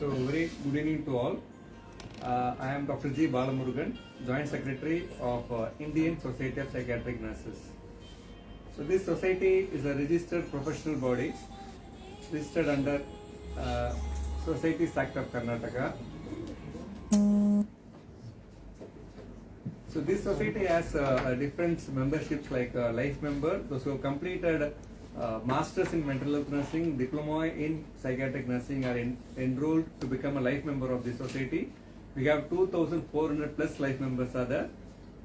So very good evening to all. I am Dr. G. Balamurugan, Joint Secretary of Indian Society of Psychiatric Nurses. So this society is a registered professional body registered under Societies Act of Karnataka. So this society has different memberships like life member, those who have completed masters in mental health nursing, diploma in psychiatric nursing are enrolled to become a life member of this society. We have 2,400 plus life members are there,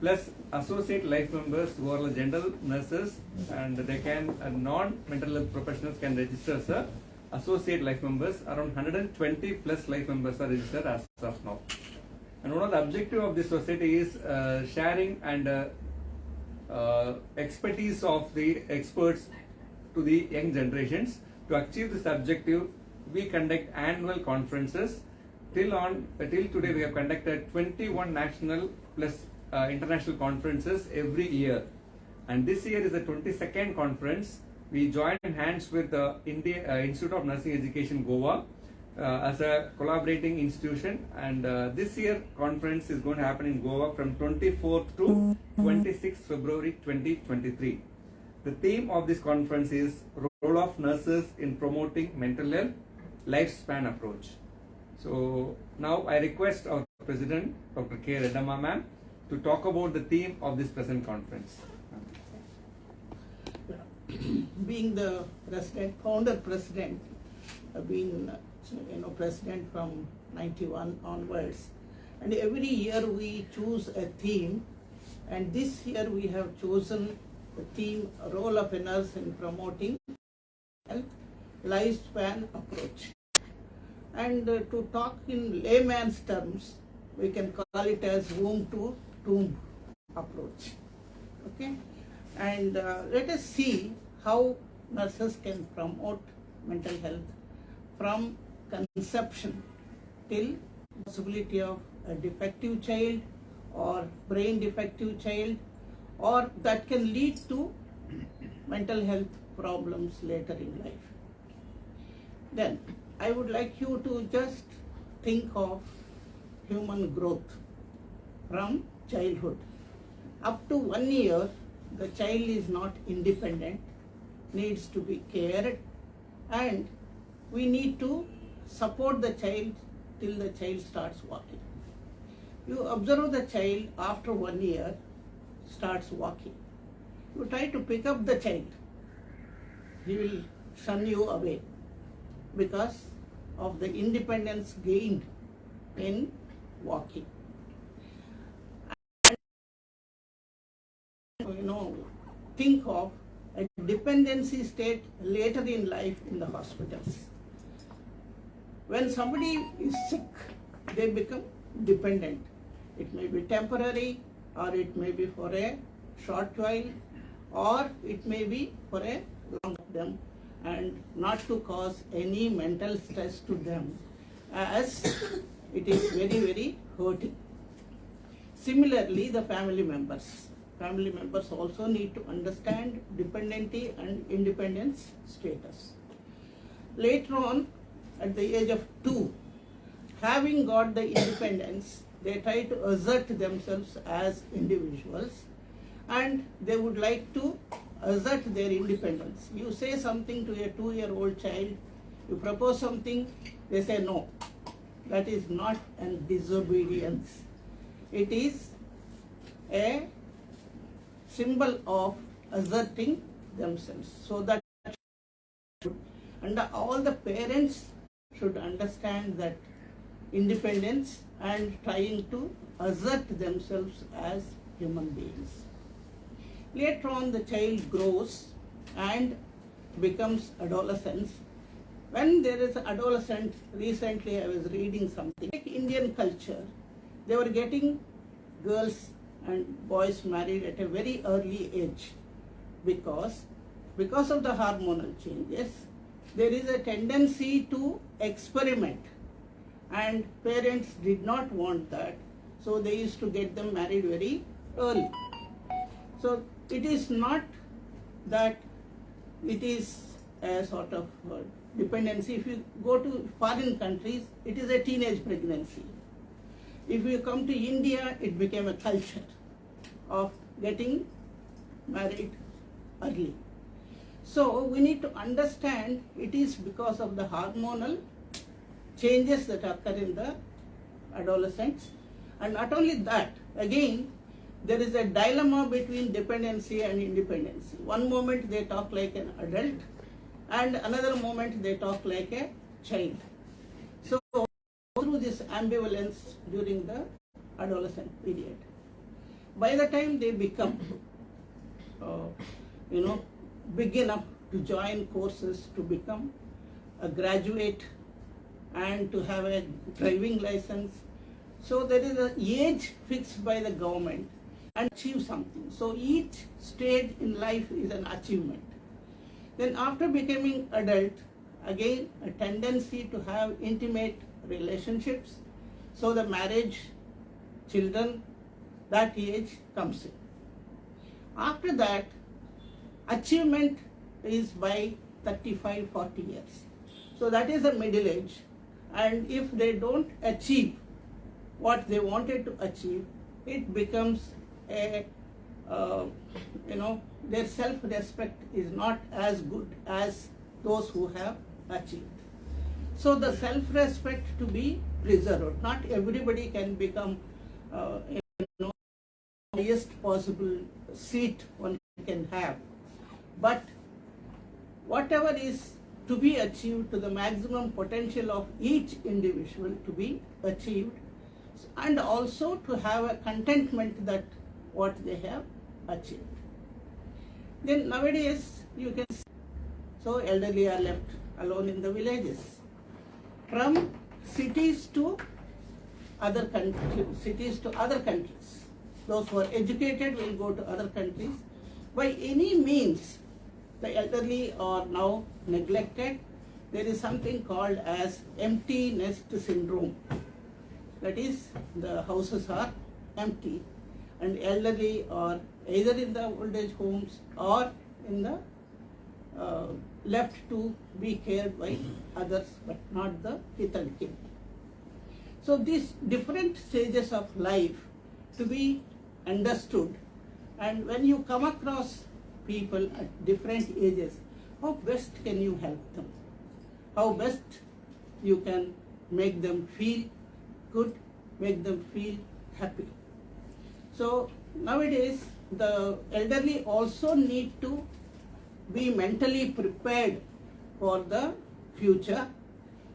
plus associate life members who are general nurses, and they can non-mental health professionals can register as associate life members. Around 120 plus life members are registered as of now. And one of the objective of this society is sharing and expertise of the experts to the young generations. To achieve this objective, we conduct annual conferences. Till today, we have conducted 21 national plus international conferences every year. And this year is the 22nd conference. We joined hands with the Institute of Nursing Education, Goa, as a collaborating institution, and this year conference is going to happen in Goa from 24th to 26th February 2023. The theme of this conference is role of nurses in promoting mental health lifespan approach. So now I request our President, Dr. K. Reddamma ma'am, to talk about the theme of this present conference. Being the founder president, being president from 91 onwards, and every year we choose a theme, and this year we have chosen the theme role of a nurse in promoting health lifespan approach. And to talk in layman's terms, we can call it as womb to tomb approach. Okay, and let us see how nurses can promote mental health from conception till possibility of a defective child or brain defective child, or that can lead to mental health problems later in life. Then I would like you to just think of human growth from childhood. Up to 1 year, the child is not independent, needs to be cared, and we need to support the child till the child starts walking. You observe the child after 1 year starts walking. You try to pick up the child. He will shun you away because of the independence gained in walking. And, think of a dependency state later in life in the hospitals. When somebody is sick, they become dependent. It may be temporary, or it may be for a short while, or it may be for a long term, and not to cause any mental stress to them, as it is very, very hurting. Similarly, the family members. Family members also need to understand dependency and independence status. Later on, at the age of 2, having got the independence, they try to assert themselves as individuals, and they would like to assert their independence. You say something to a 2-year-old child, you propose something, they say no. That is not a disobedience. It is a symbol of asserting themselves. So that, and all the parents should understand that independence and trying to assert themselves as human beings. Later on, the child grows and becomes adolescence. When there is an adolescent, recently I was reading something, like Indian culture, they were getting girls and boys married at a very early age because of the hormonal changes, there is a tendency to experiment, and parents did not want that, so they used to get them married very early. So it is not that it is a sort of dependency. If you go to foreign countries, it is a teenage pregnancy. If you come to India, it became a culture of getting married early. So we need to understand it is because of the hormonal changes that occur in the adolescents. And not only that, again, there is a dilemma between dependency and independency. One moment they talk like an adult, and another moment they talk like a child. So through this ambivalence during the adolescent period. By the time they become, big enough to join courses, to become a graduate and to have a driving license, so there is an age fixed by the government and achieve something. So each stage in life is an achievement. Then after becoming adult, again a tendency to have intimate relationships. So the marriage, children, that age comes in. After that, achievement is by 35, 40 years. So that is the middle age. And if they don't achieve what they wanted to achieve, it becomes a, their self-respect is not as good as those who have achieved. So the self-respect to be preserved. Not everybody can become, highest possible seat one can have. But whatever is to be achieved to the maximum potential of each individual to be achieved, and also to have a contentment that what they have achieved. Then nowadays you can see, so elderly are left alone in the villages. From cities to other countries. Those who are educated will go to other countries. By any means, the elderly are now neglected. There is something called as empty nest syndrome. That is, the houses are empty and elderly are either in the old age homes or in the left to be cared by others, but not the kith and kin. So these different stages of life to be understood, and when you come across people at different ages, how best can you help them? How best you can make them feel good, make them feel happy. So nowadays the elderly also need to be mentally prepared for the future,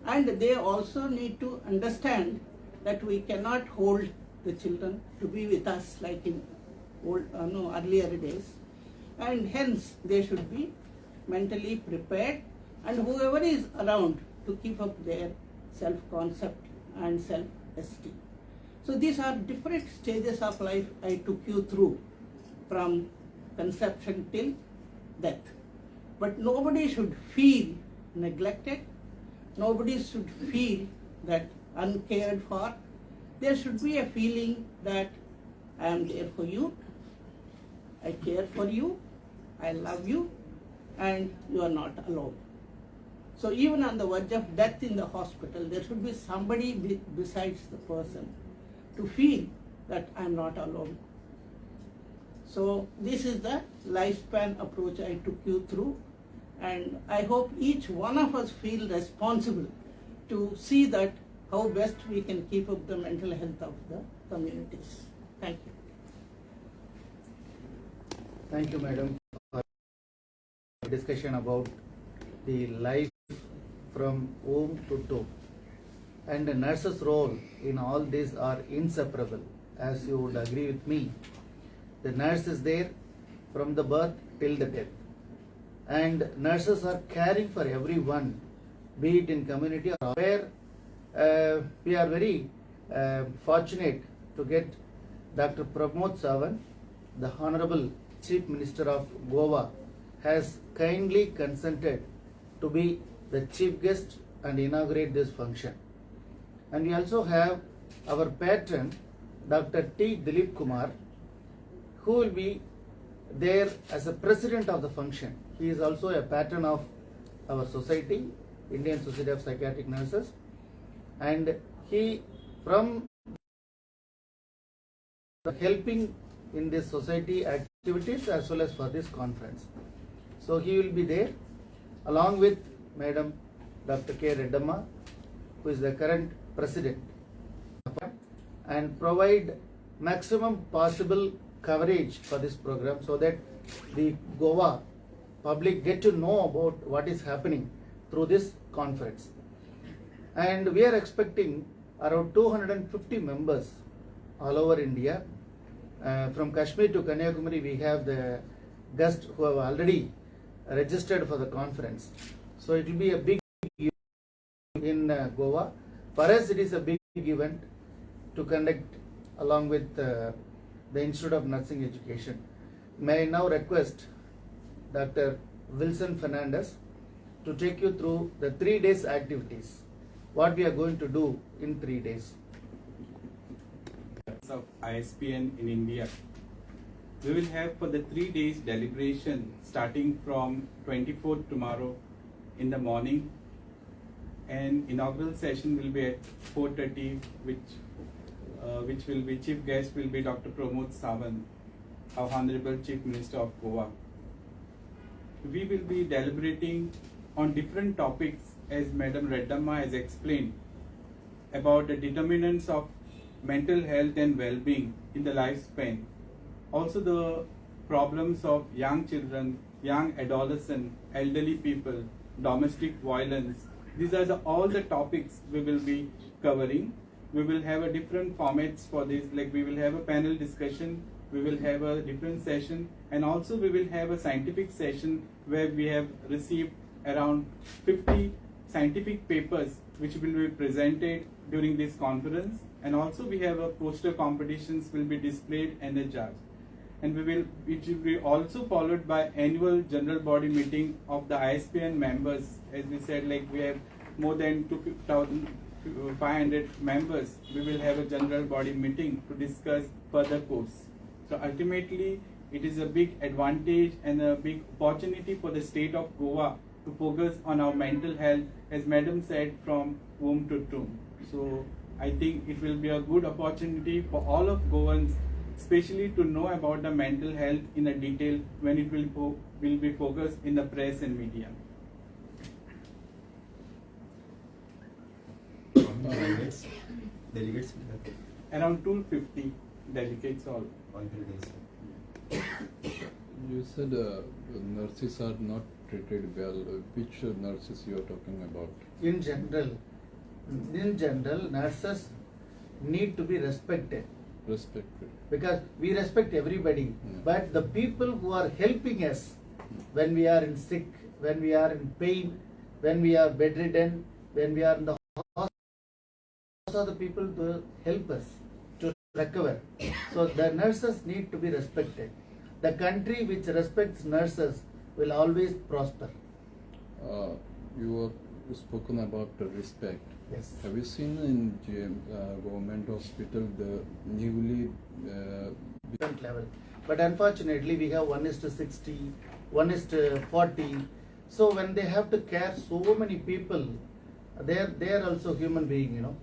and they also need to understand that we cannot hold the children to be with us like in earlier days, and hence they should be mentally prepared, and whoever is around to keep up their self-concept and self-esteem. So these are different stages of life I took you through, from conception till death. But nobody should feel neglected, nobody should feel that uncared for. There should be a feeling that I am there for you, I care for you, I love you, and you are not alone. So even on the verge of death in the hospital, there should be somebody besides the person to feel that I am not alone. So this is the lifespan approach I took you through, and I hope each one of us feel responsible to see that how best we can keep up the mental health of the communities. Thank you. Thank you, madam, for discussion about the life from womb to tomb. And the nurse's role in all this are inseparable, as you would agree with me. The nurse is there from the birth till the death. And nurses are caring for everyone, be it in community or where we are very fortunate to get Dr. Pramod Sawant, the Honorable Chief Minister of Goa, has kindly consented to be the chief guest and inaugurate this function. And we also have our patron, Dr. T. Dilip Kumar, who will be there as a president of the function. He is also a patron of our society, Indian Society of Psychiatric Nurses, and he from helping in this society activities as well as for this conference. So he will be there along with Madam Dr. K. Reddamma, who is the current president, and provide maximum possible coverage for this program so that the Goa public get to know about what is happening through this conference. And we are expecting around 250 members all over India. From Kashmir to Kanyakumari, we have the guests who have already registered for the conference. So it will be a big event in Goa. For us, it is a big event to conduct along with the Institute of Nursing Education. May I now request Dr. Wilson Fernandez to take you through the 3 days activities, what we are going to do in 3 days. Of ISPN in India. We will have for the 3 days deliberation starting from 24th tomorrow in the morning, and inaugural session will be at 4:30, which will be chief guest will be Dr. Pramod Sawant, our Honorable Chief Minister of Goa. We will be deliberating on different topics as Madam Reddamma has explained about the determinants of mental health and well-being in the lifespan. Also the problems of young children, young adolescents, elderly people, domestic violence. These are all the topics we will be covering. We will have a different formats for this, like we will have a panel discussion, we will have a different session, and also we will have a scientific session where we have received around 50 scientific papers which will be presented during this conference, and also we have a poster competitions will be displayed and a judge, and it will be also followed by annual general body meeting of the ISPN members. As we said, like we have more than 2,500 members. We will have a general body meeting to discuss further course. So ultimately, it is a big advantage and a big opportunity for the state of Goa to focus on our mental health, as Madam said, from womb to tomb. So I think it will be a good opportunity for all of Goans, especially to know about the mental health in a detail when it will be focused in the press and media. Delegates Around 250 delegates all. on 3 days. You said nurses are not treated well. Which nurses you are talking about? In general, nurses need to be respected Respected. because we respect everybody. Yeah. But the people who are helping us when we are in sick, when we are in pain, when we are bedridden, when we are in the hospital, those are the people to help us to recover. So the nurses need to be respected. The country which respects nurses will always prosper. You are spoken about the respect. Yes. Have you seen in government hospital the newly Different level. But unfortunately, we have 1:60, 1:40. So when they have to care so many people, they are also human being, you know.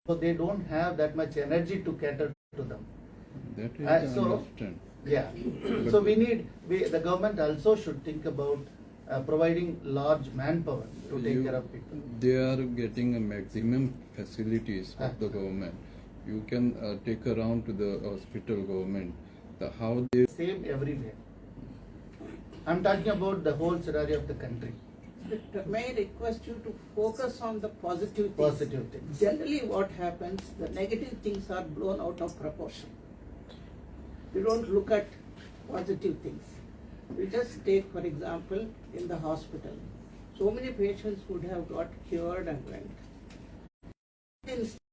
So they don't have that much energy to cater to them. that is So- understand. Yeah. So the government also should think about providing large manpower to take care of people. They are getting a maximum facilities of the government. You can take around to the hospital government. How they Same everywhere. I'm talking about the whole scenario of the country. But may I request you to focus on the positive things? Positive things. Generally what happens, the negative things are blown out of proportion. We don't look at positive things. We just take, for example, in the hospital, so many patients would have got cured and went.